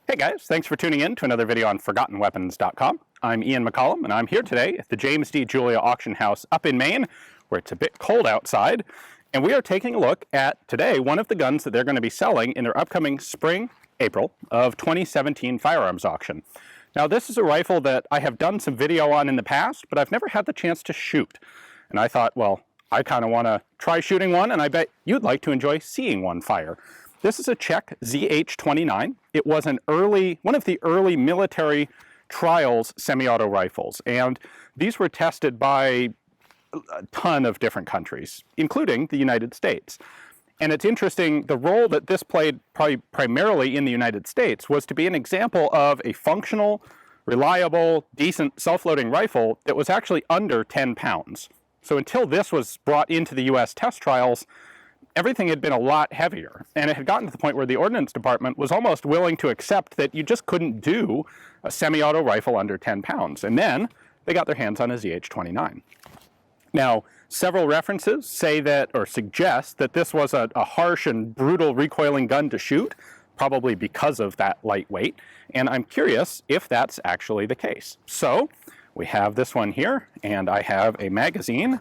Hey guys, thanks for tuning in to another video on ForgottenWeapons.com. I'm Ian McCollum, and I'm here today at the James D. Julia Auction House up in Maine, where it's a bit cold outside, and we are taking a look at, today, one of the guns that they're going to be selling in their upcoming spring, April, of 2017 firearms auction. Now this is a rifle that I have done some video on in the past, but I've never had the chance to shoot. And I thought, well, I kind of want to try shooting one, and I bet you'd like to enjoy seeing one fire. This is a Czech ZH-29. It was one of the early military trials semi-auto rifles, and these were tested by a ton of different countries, including the United States. And it's interesting, the role that this played primarily in the United States was to be an example of a functional, reliable, decent self-loading rifle that was actually under 10 pounds. So until this was brought into the US test trials, everything had been a lot heavier, and it had gotten to the point where the Ordnance Department was almost willing to accept that you just couldn't do a semi-auto rifle under 10 pounds. And then they got their hands on a ZH-29. Now, several references say that, or suggest that this was a harsh and brutal recoiling gun to shoot, probably because of that lightweight, and I'm curious if that's actually the case. So, we have this one here, and I have a magazine.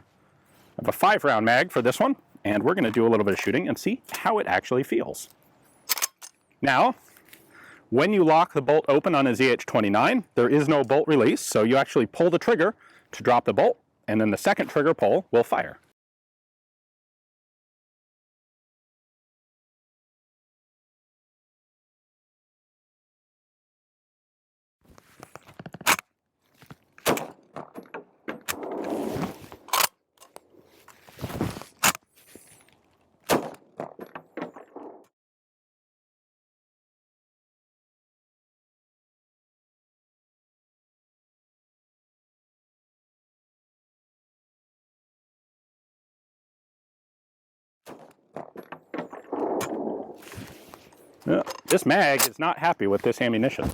I have a 5-round mag for this one, and we're going to do a little bit of shooting and see how it actually feels. Now, when you lock the bolt open on a ZH-29, there is no bolt release, so you actually pull the trigger to drop the bolt, and then the second trigger pull will fire. This mag is not happy with this ammunition.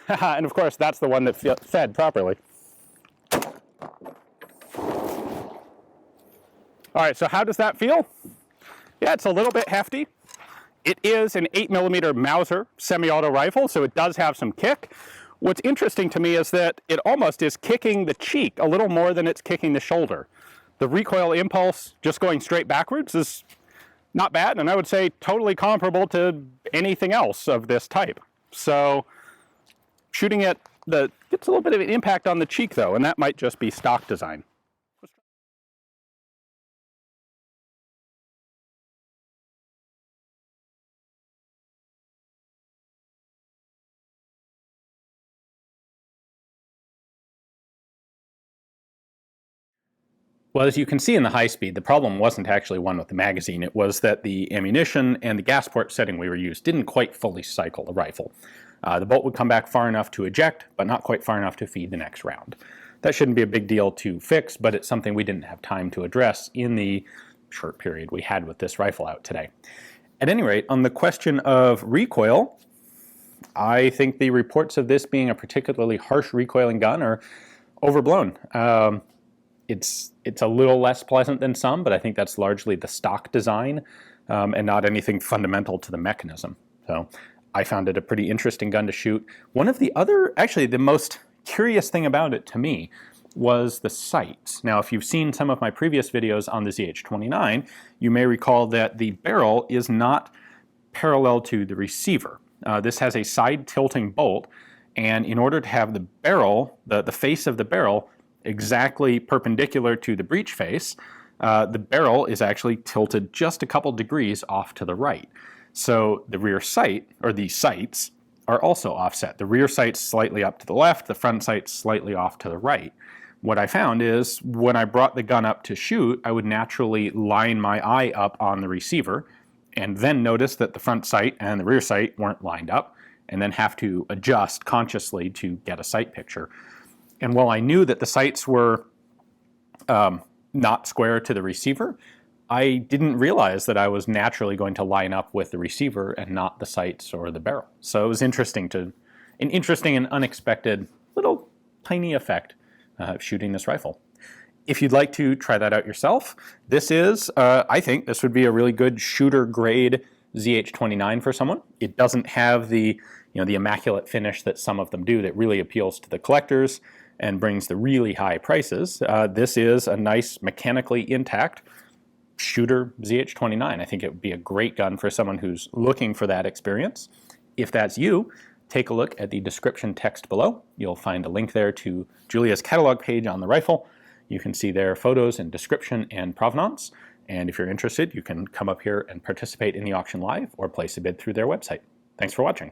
And of course, that's the one that fed properly. All right, so how does that feel? Yeah, it's a little bit hefty. It is an 8mm Mauser semi-auto rifle, so it does have some kick. What's interesting to me is that it almost is kicking the cheek a little more than it's kicking the shoulder. The recoil impulse just going straight backwards is not bad, and I would say totally comparable to anything else of this type. So shooting it gets a little bit of an impact on the cheek though, and that might just be stock design. Well, as you can see in the high speed, the problem wasn't actually one with the magazine. It was that the ammunition and the gas port setting we were used didn't quite fully cycle the rifle. The bolt would come back far enough to eject, but not quite far enough to feed the next round. That shouldn't be a big deal to fix, but it's something we didn't have time to address in the short period we had with this rifle out today. At any rate, on the question of recoil, I think the reports of this being a particularly harsh recoiling gun are overblown. It's a little less pleasant than some, but I think that's largely the stock design and not anything fundamental to the mechanism. So I found it a pretty interesting gun to shoot. One of the other, actually the most curious thing about it to me was the sights. Now, if you've seen some of my previous videos on the ZH-29, you may recall that the barrel is not parallel to the receiver. This has a side tilting bolt, and in order to have the barrel, the face of the barrel, exactly perpendicular to the breech face, the barrel is actually tilted just a couple degrees off to the right. So the rear sight, or the sights, are also offset. The rear sight's slightly up to the left, the front sight's slightly off to the right. What I found is when I brought the gun up to shoot, I would naturally line my eye up on the receiver and then notice that the front sight and the rear sight weren't lined up, and then have to adjust consciously to get a sight picture. And while I knew that the sights were not square to the receiver, I didn't realize that I was naturally going to line up with the receiver and not the sights or the barrel. So it was an interesting and unexpected little tiny effect shooting this rifle. If you'd like to try that out yourself, this is, I think this would be a really good shooter grade ZH-29 for someone. It doesn't have the, the immaculate finish that some of them do that really appeals to the collectors and brings the really high prices. This is a nice mechanically intact shooter ZH-29. I think it would be a great gun for someone who's looking for that experience. If that's you, take a look at the description text below. You'll find a link there to Julia's catalog page on the rifle. You can see their photos and description and provenance. And if you're interested, you can come up here and participate in the auction live or place a bid through their website. Thanks for watching.